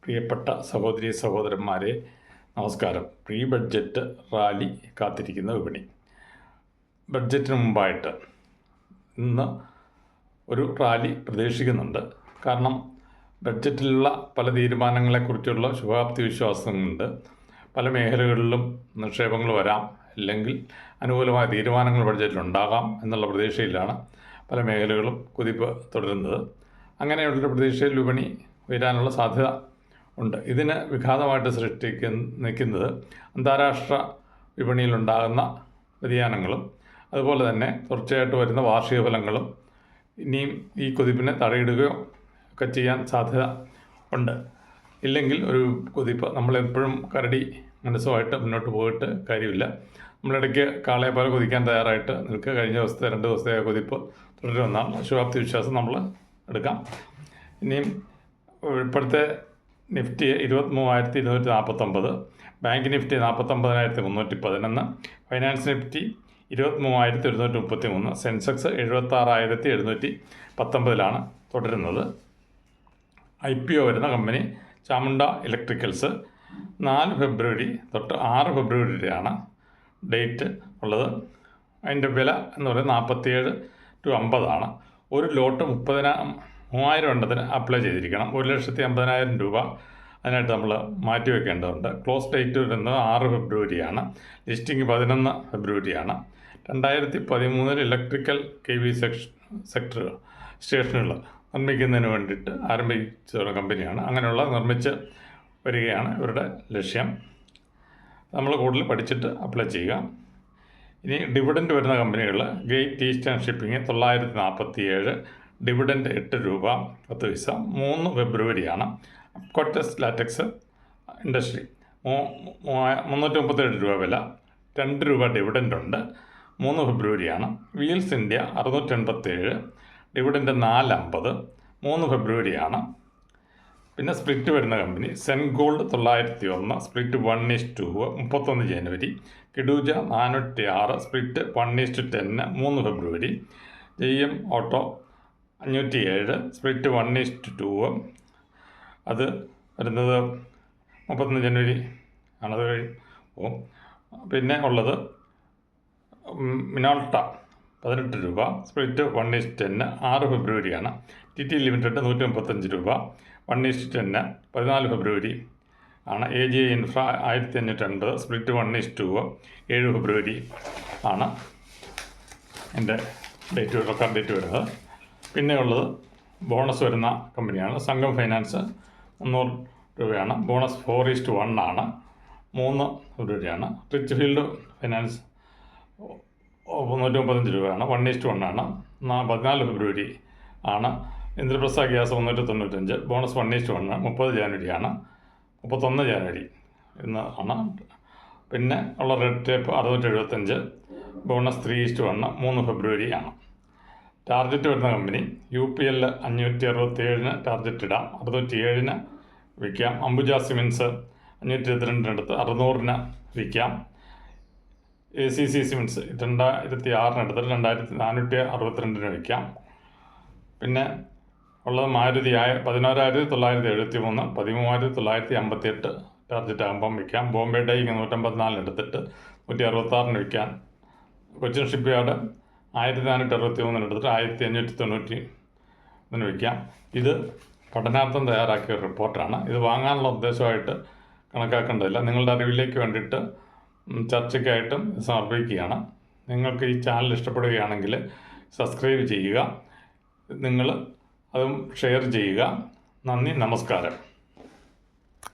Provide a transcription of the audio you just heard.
പ്രിയപ്പെട്ട സഹോദരി സഹോദരന്മാരെ, നമസ്കാരം. പ്രീ ബഡ്ജറ്റ് റാലി കാത്തിരിക്കുന്ന വിപണി. ബഡ്ജറ്റിന് മുമ്പായിട്ട് ഇന്ന് ഒരു റാലി പ്രതീക്ഷിക്കുന്നുണ്ട്. കാരണം ബഡ്ജറ്റിലുള്ള പല തീരുമാനങ്ങളെക്കുറിച്ചുള്ള ശുഭാപ്തി വിശ്വാസമുണ്ട്. പല മേഖലകളിലും നിക്ഷേപങ്ങൾ വരാം, അല്ലെങ്കിൽ അനുകൂലമായ തീരുമാനങ്ങൾ ബഡ്ജറ്റിലുണ്ടാകാം എന്നുള്ള പ്രതീക്ഷയിലാണ് പല മേഖലകളും കുതിപ്പ് തുടരുന്നത്. അങ്ങനെയുള്ള പ്രതീക്ഷയിൽ വിപണി ഉയരാനുള്ള സാധ്യത ഉണ്ട്. ഇതിന് വിഘാതമായിട്ട് നിൽക്കുന്നത് അന്താരാഷ്ട്ര വിപണിയിലുണ്ടാകുന്ന വ്യതിയാനങ്ങളും അതുപോലെ തന്നെ തുടർച്ചയായിട്ട് വരുന്ന വാർഷിക ഫലങ്ങളും ഇനിയും ഈ കുതിപ്പിനെ തടയിടുകയോ ഒക്കെ ചെയ്യാൻ സാധ്യത ഉണ്ട്. ഇല്ലെങ്കിൽ ഒരു കുതിപ്പ് നമ്മളെപ്പോഴും കരടി മനസ്സുമായിട്ട് മുന്നോട്ട് പോയിട്ട് കാര്യമില്ല. നമ്മളിടയ്ക്ക് കാളയെ പോലെ കുതിക്കാൻ തയ്യാറായിട്ട് നിൽക്കുക. കഴിഞ്ഞ ദിവസത്തെ 2 ദിവസത്തെ കുതിപ്പ് തുടരുമെന്നാണ് ശുഭാപ്തി വിശ്വാസം നമ്മൾ എടുക്കാം. ഇനിയും ഇപ്പോഴത്തെ Nifty 23,249, bank Nifty 49,311, finance Nifty 23,133, Sensex 76,719 തുടരുന്നത്. IPO വരുന്ന കമ്പനി ചാമുണ്ട ഇലക്ട്രിക്കൽസ് 4 ഫെബ്രുവരി തൊട്ട് 6 ഫെബ്രുവരി വരെയാണ് ഡേറ്റ് ഉള്ളത്. അതിൻ്റെ വില എന്ന് പറയുന്നത് 47 to 50. ഒരു ലോട്ട് 30,000 എണ്ണത്തിന് അപ്ലൈ ചെയ്തിരിക്കണം. 1,50,000 രൂപ അതിനായിട്ട് നമ്മൾ മാറ്റി വയ്ക്കേണ്ടതുണ്ട്. ക്ലോസ് ഡേറ്റ് വരുന്നത് 6 ഫെബ്രുവരിയാണ്. ലിസ്റ്റിംഗ് 11 ഫെബ്രുവരിയാണ്. 2013 ഇലക്ട്രിക്കൽ KV സെക്ടർ സ്റ്റേഷനുകൾ നിർമ്മിക്കുന്നതിന് വേണ്ടിയിട്ട് ആരംഭിച്ച കമ്പനിയാണ്. അങ്ങനെയുള്ള നിർമ്മിച്ച് വരികയാണ് ഇവരുടെ ലക്ഷ്യം. നമ്മൾ കൂടുതൽ പഠിച്ചിട്ട് അപ്ലൈ ചെയ്യുക. ഇനി ഡിവിഡൻഡ് വരുന്ന കമ്പനികൾ ഗ്രേറ്റ് ഈസ്റ്റേൺ ഷിപ്പിംഗ് 947, ഡിവിഡൻഡ് 8 രൂപ 10 പൈസ. 3 ഫെബ്രുവരിയാണ്. അപ്കോട്ടസ് ലാറ്റക്സ് ഇൻഡസ്ട്രി 337 രൂപ വില, 2 രൂപ ഡിവിഡൻഡ് ഉണ്ട്. 3 ഫെബ്രുവരിയാണ്. വീൽസ് ഇന്ത്യ 687, ഡിവിഡൻഡ് 450, 3 ഫെബ്രുവരിയാണ്. പിന്നെ സ്പ്ലിറ്റ് വരുന്ന കമ്പനി സെൻഗോൾഡ് 901, സ്പ്ലിറ്റ് 1:2, 31 ജനുവരി. കിഡൂജ 406, സ്പ്ലിറ്റ് 1:10, 3 ഫെബ്രുവരി. JM ഓട്ടോ 507, സ്പ്ലിറ്റ് 1:2, അത് വരുന്നത് 31 ജനുവരി ആണത് കഴിയും. പിന്നെ ഉള്ളത് മിനോൾട്ട 18 രൂപ, സ്പ്ലിറ്റ് 1:10, 6 ഫെബ്രുവരിയാണ്. TT ലിമിറ്റഡ് 135 രൂപ, 1:10, 14 ഫെബ്രുവരി ആണ്. AGI ഇൻഫ്ര 1580, സ്പ്ലിറ്റ് 1:2, 7 ഫെബ്രുവരി ആണ് എൻ്റെ റെക്കോർഡ് ഡേറ്റ് വരുന്നത്. പിന്നെ ഉള്ളത് ബോണസ് വരുന്ന കമ്പനിയാണ് സംഘം ഫൈനാൻസ് 300 രൂപയാണ്. ബോണസ് 4:1 ആണ്. 3 ഫെബ്രുവരിയാണ്. റിച്ച് ഫീൽഡ് ഫൈനാൻസ് 135 രൂപയാണ്. 1:1 ആണ്. 14 ഫെബ്രുവരി ആണ്. Indraprastha gas 395, bonus 1:1, 30 ജനുവരിയാണ്. 31 ജനുവരി ഇന്ന് ആണ്. പിന്നെ ഉള്ള റെഡ് ടേപ്പ് 675, ബോണസ് 3:1, 3 ഫെബ്രുവരിയാണ്. ടാർജറ്റ് വരുന്ന കമ്പനി UPL 567 ടാർജറ്റ് ഇടാം, 67 വിൽക്കാം. അംബുജ സിമെൻസ് 522 600 വിൽക്കാം. ACC സിമെൻസ് 2006 എടുത്തിട്ട് 2462 വിൽക്കാം. പിന്നെ ഉള്ളത് മാരുതി 11,973, 13,958 ടാർജറ്റ് ആകുമ്പം വിൽക്കാം. ബോംബെ ഡൈ 154 എടുത്തിട്ട് 166 വിൽക്കാൻ. കൊച്ചിൻ ഷിപ്പ് യാർഡ് 1463 എടുത്തിട്ട് 1590 വിൽക്കാം. ഇത് പഠനാർത്ഥം തയ്യാറാക്കിയ ഒരു റിപ്പോർട്ടാണ്. ഇത് വാങ്ങാനുള്ള ഉദ്ദേശമായിട്ട് കണക്കാക്കേണ്ടതില്ല. നിങ്ങളുടെ അറിവിലേക്ക് വേണ്ടിയിട്ട് ചർച്ചയ്ക്കായിട്ടും സമർപ്പിക്കുകയാണ്. നിങ്ങൾക്ക് ഈ ചാനൽ ഇഷ്ടപ്പെടുകയാണെങ്കിൽ സബ്സ്ക്രൈബ് ചെയ്യുക, നിങ്ങൾ അതും ഷെയർ ചെയ്യുക. നന്ദി, നമസ്കാരം.